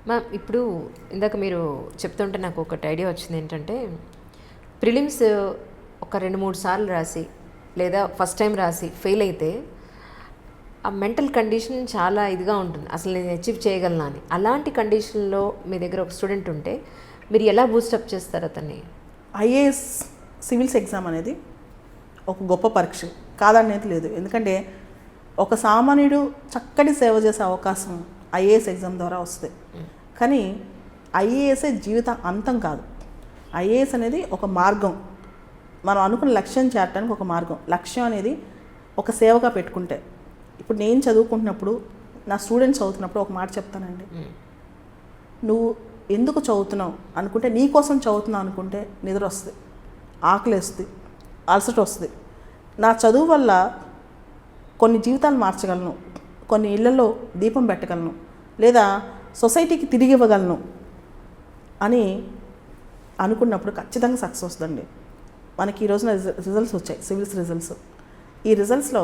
Ma'am ఇప్పుడు ఇందాక మీరు చెప్తుంటే నాకు ఒకటి ఐడియా వచ్చింది ఏంటంటే ప్రిలిమ్స్ ఒక 2-3 సార్లు రాసి లేదా ఫస్ట్ టైం రాసి ఫెయిల్ అయితే ఆ మెంటల్ కండిషన్ చాలా ఇదిగా ఉంటుంది, అసలు నేను అచీవ్ చేయగలనా అని. అలాంటి కండిషన్లో మీ దగ్గర ఒక స్టూడెంట్ ఉంటే మీరు ఎలా బూస్టప్ చేస్తారు అతన్ని? ఐఏఎస్ సివిల్స్ ఎగ్జామ్ అనేది ఒక గొప్ప పరీక్ష కాదనేది లేదు. ఎందుకంటే ఒక సామాన్యుడు చక్కటి సేవ చేసే అవకాశం ఐఏఎస్ ఎగ్జామ్ ద్వారా వస్తుంది. కానీ ఐఏఎస్ఏ జీవిత అంతం కాదు. ఐఏఎస్ అనేది ఒక మార్గం, మనం అనుకున్న లక్ష్యం చేరడానికి ఒక మార్గం. లక్ష్యం అనేది ఒక సేవగా పెట్టుకుంటే, ఇప్పుడు నేను చదువుకుంటున్నప్పుడు నా స్టూడెంట్స్ చదువుతున్నప్పుడు ఒక మాట చెప్తానండి, నువ్వు ఎందుకు చదువుతున్నావు అనుకుంటే, నీ కోసం చదువుతున్నావు అనుకుంటే నిద్ర వస్తుంది, ఆకలి వేస్తుంది, అలసట వస్తుంది. నా చదువు వల్ల కొన్ని జీవితాలు మార్చగలను, కొన్ని ఇళ్లలో దీపం పెట్టగలను, లేదా సొసైటీకి తిరిగి ఇవ్వగలను అని అనుకున్నప్పుడు ఖచ్చితంగా సక్సెస్ వస్తుందండి. మనకి ఈ రోజున రిజల్ట్స్ వచ్చాయి, సివిల్స్ రిజల్ట్స్. ఈ రిజల్ట్స్లో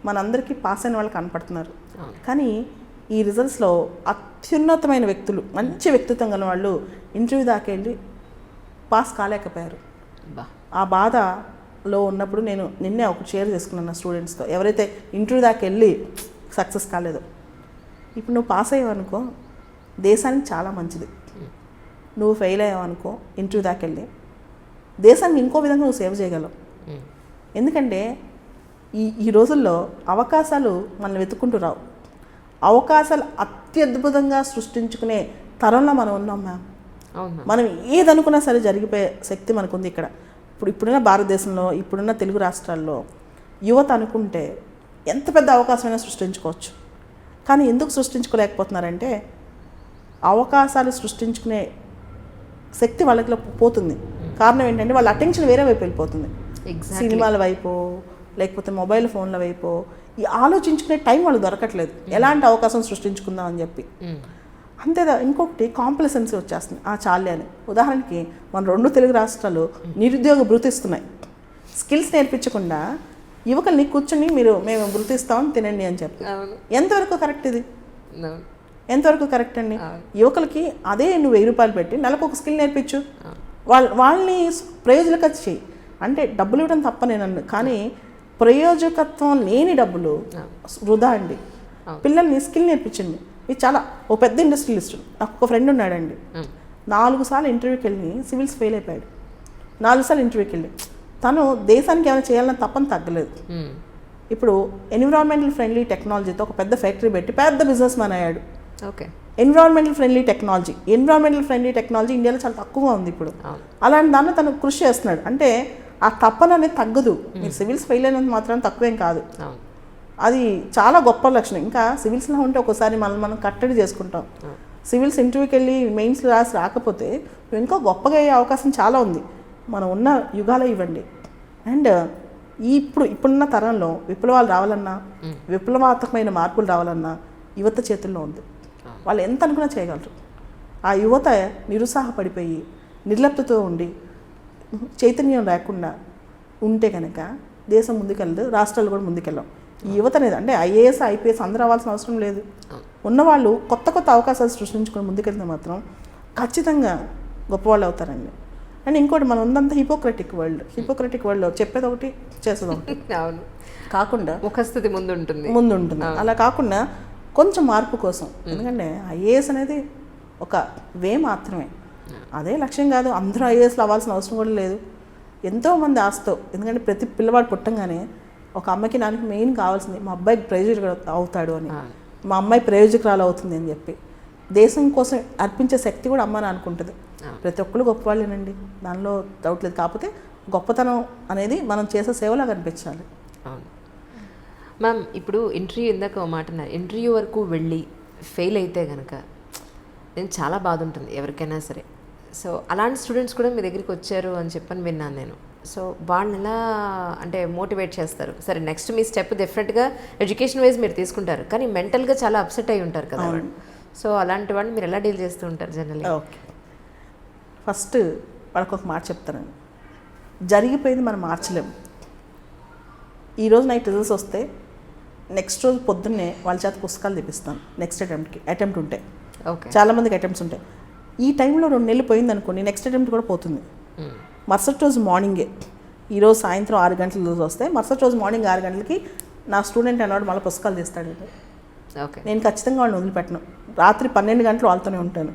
మనందరికీ పాస్ అయిన వాళ్ళు కనపడుతున్నారు. కానీ ఈ రిజల్ట్స్లో అత్యున్నతమైన వ్యక్తులు, మంచి వ్యక్తిత్వం గల వాళ్ళు ఇంటర్వ్యూ దాకా వెళ్ళి పాస్ కాలేకపోయారు. ఆ బాధలో ఉన్నప్పుడు నేను నిన్నే ఒకటి షేర్ చేసుకున్నాను నా స్టూడెంట్స్తో, ఎవరైతే ఇంటర్వ్యూ దాకా వెళ్ళి సక్సెస్ కాలేదో. ఇప్పుడు నువ్వు పాస్ అయ్యావనుకో దేశానికి చాలా మంచిది, నువ్వు ఫెయిల్ అయ్యావనుకో ఇంటర్వ్యూ దాకా వెళ్ళి దేశానికి ఇంకో విధంగా నువ్వు సేవ చేయగలవు. ఎందుకంటే ఈ రోజుల్లో అవకాశాలు మనల్ని వెతుక్కుంటూ రావు. అవకాశాలు అత్యద్భుతంగా సృష్టించుకునే తరంలో మనం ఉన్నాం మ్యామ్. మనం ఏదనుకున్నా సరే జరిగిపోయే శక్తి మనకుంది ఇక్కడ. ఇప్పుడున్న భారతదేశంలో, ఇప్పుడున్న తెలుగు రాష్ట్రాల్లో యువత అనుకుంటే ఎంత పెద్ద అవకాశమైనా సృష్టించుకోవచ్చు. కానీ ఎందుకు సృష్టించుకోలేకపోతున్నారంటే అవకాశాలు సృష్టించుకునే శక్తి వాళ్ళకి పోతుంది. కారణం ఏంటంటే వాళ్ళ అటెన్షన్ వేరే వైపు వెళ్ళిపోతుంది. సినిమాల వైపు, లేకపోతే మొబైల్ ఫోన్ల వైపు ఈ ఆలోచించుకునే టైం వాళ్ళు దొరకట్లేదు, ఎలాంటి అవకాశం సృష్టించుకుందాం అని చెప్పి. అంతేదా, ఇంకొకటి కాంప్లసెన్సీ వచ్చేస్తుంది, చాలే అని. ఉదాహరణకి మన 2 తెలుగు రాష్ట్రాలు నిరుద్యోగ భృతిస్తున్నాయి. స్కిల్స్ నేర్పించకుండా యువకుల్ని కూర్చొని మేము భృతిస్తామని తినండి అని చెప్పి, ఎంతవరకు కరెక్ట్ ఇది? ఎంతవరకు కరెక్ట్ అండి? యువకులకి అదే నువ్వు 1000 రూపాయలు పెట్టి నెలకు ఒక స్కిల్ నేర్పించు, వాళ్ళని ప్రయోజనకత చేయి. అంటే డబ్బులు ఇవ్వడం తప్ప నేను, కానీ ప్రయోజకత్వం లేని డబ్బులు వృధా అండి. పిల్లల్ని స్కిల్ నేర్పించండి. ఇది చాలా ఓ పెద్ద ఇండస్ట్రియలిస్ట్. నాకు ఒక ఫ్రెండ్ ఉన్నాడండి, 4 సార్లు ఇంటర్వ్యూకి వెళ్ళి సివిల్స్ ఫెయిల్ అయిపోయాడు. 4 సార్లు ఇంటర్వ్యూకి వెళ్ళి తను దేశానికి ఏమైనా చేయాలని తప్పని తగ్గలేదు. ఇప్పుడు ఎన్విరాన్మెంటల్ ఫ్రెండ్లీ టెక్నాలజీతో ఒక పెద్ద ఫ్యాక్టరీ పెట్టి పెద్ద బిజినెస్ మ్యాన్ అయ్యాడు. ఓకే, ఎన్విరాన్మెంటల్ ఫ్రెండ్లీ టెక్నాలజీ ఇండియాలో చాలా తక్కువగా ఉంది ఇప్పుడు. అలాంటి దాన్ని తను కృషి చేస్తున్నాడు. అంటే ఆ తప్పన అనేది తగ్గదు. మీరు సివిల్స్ ఫెయిల్ అయినంత మాత్రం తక్కువేం కాదు, అది చాలా గొప్ప లక్షణం. ఇంకా సివిల్స్లో ఉంటే ఒకసారి మనం కట్టడి చేసుకుంటాం. సివిల్స్ ఇంటర్వ్యూకి వెళ్ళి మెయిన్స్ రాసి రాకపోతే ఇంకా గొప్పగా అయ్యే అవకాశం చాలా ఉంది. మనం ఉన్న యుగాలే ఇవ్వండి. అండ్ ఇప్పుడున్న తరంలో విప్లవాలు రావాలన్నా, విప్లవాత్మకమైన మార్పులు రావాలన్నా యువత చేతుల్లో ఉంది. వాళ్ళు ఎంత అనుకున్నా చేయగలరు. ఆ యువత నిరుత్సాహపడిపోయి నిర్లిప్తతో ఉండి చైతన్యం లేకుండా ఉంటే కనుక దేశం ముందుకెళ్ళదు, రాష్ట్రాలు కూడా ముందుకెళ్ళాం. ఈ యువత అనేది అంటే ఐఏఎస్ ఐపీఎస్ అందరూ అవ్వాల్సిన అవసరం లేదు. ఉన్నవాళ్ళు కొత్త అవకాశాలు సృష్టించుకొని ముందుకెళ్తే మాత్రం ఖచ్చితంగా గొప్పవాళ్ళు అవుతారండి. అండ్ ఇంకోటి, మనం ఉన్నంత హిపోక్రటిక్ వరల్డ్లో చెప్పేది ఒకటి చేసేది ఒకటి కాకుండా ముఖస్థితి ముందు ఉంటుంది. అలా కాకుండా కొంచెం మార్పు కోసం, ఎందుకంటే ఐఏఎస్ అనేది ఒక వే మాత్రమే, అదే లక్ష్యం కాదు. అందరూ ఐఏఎస్లో అవ్వాల్సిన అవసరం కూడా లేదు. ఎంతోమంది ఆస్తో, ఎందుకంటే ప్రతి పిల్లవాడు పుట్టంగానే ఒక అమ్మకి నాన్నకి మెయిన్ కావాల్సింది మా అబ్బాయికి ప్రయోజకుడు అవుతాడు అని, మా అమ్మాయి ప్రయోజకురాలు అవుతుంది అని చెప్పి దేశం కోసం అర్పించే శక్తి కూడా అమ్మని అనుకుంటుంది. ప్రతి ఒక్కరు గొప్పవాళ్ళేనండి, దానిలో డౌట్ లేదు. కాకపోతే గొప్పతనం అనేది మనం చేసే సేవలా కనిపించాలి. మ్యామ్, ఇప్పుడు ఇంటర్వ్యూ ఇందాక మాట అన్నారు, ఇంటర్వ్యూ వరకు వెళ్ళి ఫెయిల్ అయితే కనుక నేను చాలా బాధ ఉంటుంది ఎవరికైనా సరే. సో అలాంటి స్టూడెంట్స్ కూడా మీ దగ్గరికి వచ్చారు అని చెప్పని విన్నాను నేను. సో వాళ్ళని ఎలా అంటే మోటివేట్ చేస్తారు? సరే, నెక్స్ట్ మీ స్టెప్ డెఫినెట్గా ఎడ్యుకేషన్ వైజ్ మీరు తీసుకుంటారు, కానీ మెంటల్గా చాలా అప్సెట్ అయి ఉంటారు కదా. సో అలాంటి వాళ్ళని మీరు ఎలా డీల్ చేస్తూ ఉంటారు జనరల్లీ? ఓకే, ఫస్ట్ వాళ్ళకి ఒక మాట చెప్తానండి, జరిగిపోయింది మనం మార్చలేము. ఈరోజు నైట్ రిజల్ట్స్ వస్తే నెక్స్ట్ రోజు పొద్దున్నే వాళ్ళ చేత పుస్తకాలు తెప్పిస్తాను నెక్స్ట్ అటెంప్ట్ ఉంటే. ఓకే. చాలామందికి అటెంప్ట్స్ ఉంటాయి. ఈ టైంలో 2 నెలలు పోయింది అనుకోండి, నెక్స్ట్ అటెంప్ట్ కూడా పోతుంది. మరుసటి రోజు మార్నింగే, ఈరోజు సాయంత్రం 6 గంటల వస్తే మరుసటి రోజు మార్నింగ్ 6 గంటలకి నా స్టూడెంట్ అన్నవాడు మళ్ళీ పుస్తకాలు తీస్తాడు. ఓకే. నేను ఖచ్చితంగా వాళ్ళని వదిలిపెట్టను. రాత్రి 12 గంటలు వాళ్ళతోనే ఉంటాను.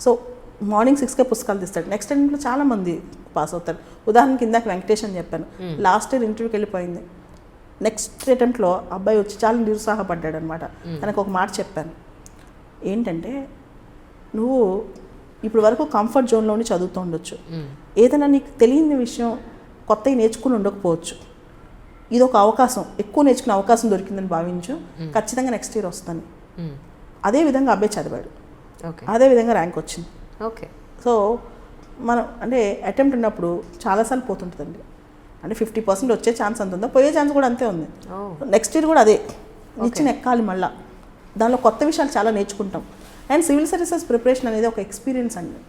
సో మార్నింగ్ 6కే పుస్తకాలు తీస్తాడు. నెక్స్ట్ అటెంప్ట్లో చాలామంది పాస్ అవుతారు. ఉదాహరణకి ఇందాక వెంకటేష్ అని చెప్పాను, లాస్ట్ ఇయర్ ఇంటర్వ్యూకి వెళ్ళిపోయింది. నెక్స్ట్ అటెంప్ట్లో అబ్బాయి వచ్చి చాలా నిరుత్సాహపడ్డాడు అనమాట. తనకు ఒక మాట చెప్పాను, ఏంటంటే నువ్వు ఇప్పుడు వరకు కంఫర్ట్ జోన్లోని చదువుతూ ఉండొచ్చు, ఏదైనా నీకు తెలియని విషయం కొత్తవి నేర్చుకుని ఉండకపోవచ్చు, ఇది ఒక అవకాశం, ఎక్కువ నేర్చుకునే అవకాశం దొరికిందని భావించు, ఖచ్చితంగా నెక్స్ట్ ఇయర్ వస్తాను. అదే విధంగా అబ్బాయి చదివాడు, అదే విధంగా ర్యాంక్ వచ్చింది. ఓకే. సో మనం అంటే అటెంప్ట్ ఉన్నప్పుడు చాలాసార్లు పోతుంటుందండి. అంటే 50% వచ్చే ఛాన్స్ అంత ఉందో, పోయే ఛాన్స్ కూడా అంతే ఉంది. నెక్స్ట్ ఇయర్ కూడా అదే నిచ్చిన ఎక్కాలి. మళ్ళీ దానిలో కొత్త విషయాలు చాలా నేర్చుకుంటాం. అండ్ సివిల్ సర్వీసెస్ ప్రిపరేషన్ అనేది ఒక ఎక్స్పీరియన్స్ అండి.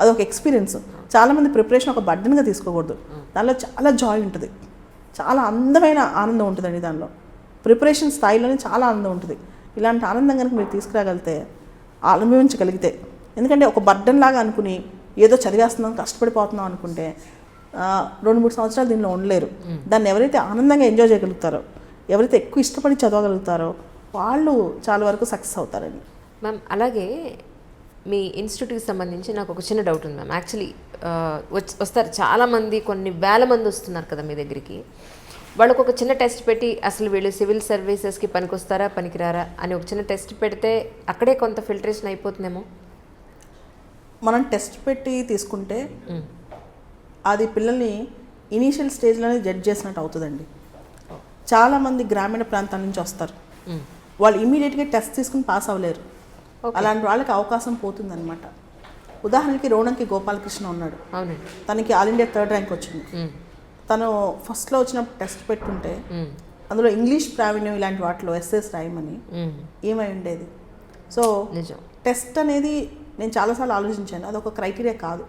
అదొక ఎక్స్పీరియన్స్. చాలామంది ప్రిపరేషన్ ఒక బర్డెన్గా తీసుకోకూడదు. దానిలో చాలా జాయ్ ఉంటుంది, చాలా అందమైన ఆనందం ఉంటుందండి. దానిలో ప్రిపరేషన్ స్థాయిలోనే చాలా ఆనందం ఉంటుంది. ఇలాంటి ఆనందం కనుక మీరు తీసుకురాగలిగితే, అనుభవించగలిగితే, ఎందుకంటే ఒక బర్డెన్ లాగా అనుకుని ఏదో చదివేస్తున్నాం కష్టపడిపోతున్నాం అనుకుంటే 2-3 సంవత్సరాలు దీనిలో ఉండలేరు. దాన్ని ఎవరైతే ఆనందంగా ఎంజాయ్ చేయగలుగుతారో, ఎవరైతే ఎక్కువ ఇష్టపడి చదవగలుగుతారో వాళ్ళు చాలా వరకు సక్సెస్ అవుతారండి. మ్యామ్, అలాగే మీ ఇన్స్టిట్యూట్కి సంబంధించి నాకు ఒక చిన్న డౌట్ ఉంది మ్యామ్. యాక్చువల్లీ వస్తారు చాలామంది, కొన్ని వేల మంది వస్తున్నారు కదా మీ దగ్గరికి. వాళ్ళకు ఒక చిన్న టెస్ట్ పెట్టి అసలు వీళ్ళు సివిల్ సర్వీసెస్కి పనికొస్తారా పనికిరారా అని ఒక చిన్న టెస్ట్ పెడితే అక్కడే కొంత ఫిల్టరేషన్ అయిపోతుందేమో. మనం టెస్ట్ పెట్టి తీసుకుంటే అది పిల్లల్ని ఇనీషియల్ స్టేజ్లోనే జడ్జ్ చేసినట్టు అవుతుందండి. చాలామంది గ్రామీణ ప్రాంతాల నుంచి వస్తారు, వాళ్ళు ఇమీడియట్గా టెస్ట్ తీసుకుని పాస్ అవ్వలేరు. అలాంటి వాళ్ళకి అవకాశం పోతుందన్నమాట. ఉదాహరణకి రోణంకి గోపాలకృష్ణ ఉన్నాడు, తనకి ఆల్ ఇండియా 3rd ర్యాంక్ వచ్చింది. తను ఫస్ట్లో వచ్చినప్పుడు టెస్ట్ పెట్టుంటే అందులో ఇంగ్లీష్ ప్రావీణ్యం ఇలాంటి వాటిలో ఎస్ఎస్ రాయమని ఏమై ఉండేది. సో టెస్ట్ అనేది నేను చాలాసార్లు ఆలోచించాను, అది ఒక క్రైటీరియా కాదు.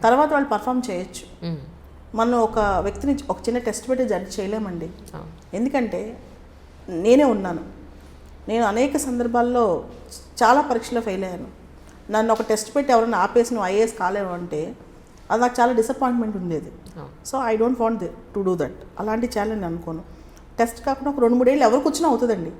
తర్వాత వాళ్ళు పర్ఫామ్ చేయొచ్చు. మనం ఒక వ్యక్తిని ఒక చిన్న టెస్ట్ పెట్టి జడ్జ్ చేయలేమండి. ఎందుకంటే నేనే ఉన్నాను, నేను అనేక సందర్భాల్లో చాలా పరీక్షలో ఫెయిల్ అయ్యాను. నన్ను ఒక టెస్ట్ పెట్టి ఎవరైనా ఆపేసి నువ్వు ఐఏఎస్ కాలేవు అంటే అది నాకు చాలా డిసప్పాయింట్మెంట్ ఉండేది. So I don't want to do that. అలాంటి ఛాలెంజ్ అనుకోను. టెస్ట్ కాకుండా ఒక 2-3 ఏళ్ళు ఎవరికి వచ్చినా అవుతుందండి.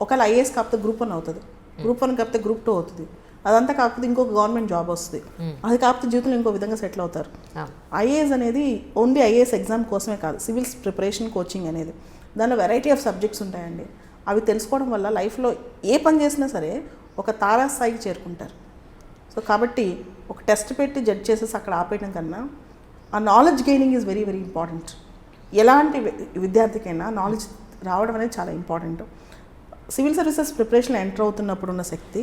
ఒకవేళ ఐఏఎస్ కాకపోతే గ్రూప్ 1 అవుతుంది, గ్రూప్ 1 కాకపోతే గ్రూప్ 2 అవుతుంది, అదంతా కాకపోతే ఇంకొక గవర్నమెంట్ జాబ్ వస్తుంది, అది కాకపోతే జీవితంలో ఇంకో విధంగా సెటిల్ అవుతారు. ఐఏఎస్ అనేది ఓన్లీ ఐఏఎస్ ఎగ్జామ్ కోసమే కాదు, సివిల్స్ ప్రిపరేషన్ కోచింగ్ అనేది దానిలో వెరైటీ ఆఫ్ సబ్జెక్ట్స్ ఉంటాయండి. అవి తెలుసుకోవడం వల్ల లైఫ్లో ఏ పని చేసినా సరే ఒక తారాస్థాయికి చేరుకుంటారు. సో కాబట్టి ఒక టెస్ట్ పెట్టి జడ్జ్ చేసేసి అక్కడ ఆపేయడం కన్నా ఆ knowledge gaining is very very important. ఎలాంటి విద్యార్థికైనా నాలెడ్జ్ రావడం అనేది చాలా important. Civil services preparation enter అవుతున్నప్పుడు ఉన్న శక్తి,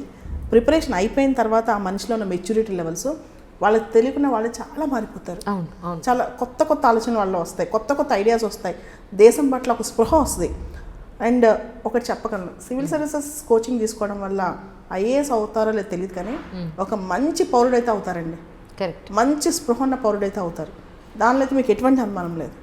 ప్రిపరేషన్ అయిపోయిన తర్వాత ఆ మనిషిలో ఉన్న మెచ్యూరిటీ లెవెల్స్ వాళ్ళకి తెలియకుండా వాళ్ళు చాలా మారిపోతారు. చాలా కొత్త కొత్త ఆలోచనలు వాళ్ళు వస్తాయి, కొత్త కొత్త ఐడియాస్ వస్తాయి, దేశం పట్ల ఒక స్పృహ వస్తుంది. అండ్ ఒకటి చెప్పగలను, సివిల్ సర్వీసెస్ కోచింగ్ తీసుకోవడం వల్ల ఐఏఎస్ అవుతారో లేదో తెలియదు కానీ ఒక మంచి పౌరుడైతే అవుతారండి. మంచి స్పృహ ఉన్న పౌరుడైతే అవుతారు. దానిలో అయితే మీకు ఎటువంటి అనుమానం లేదు.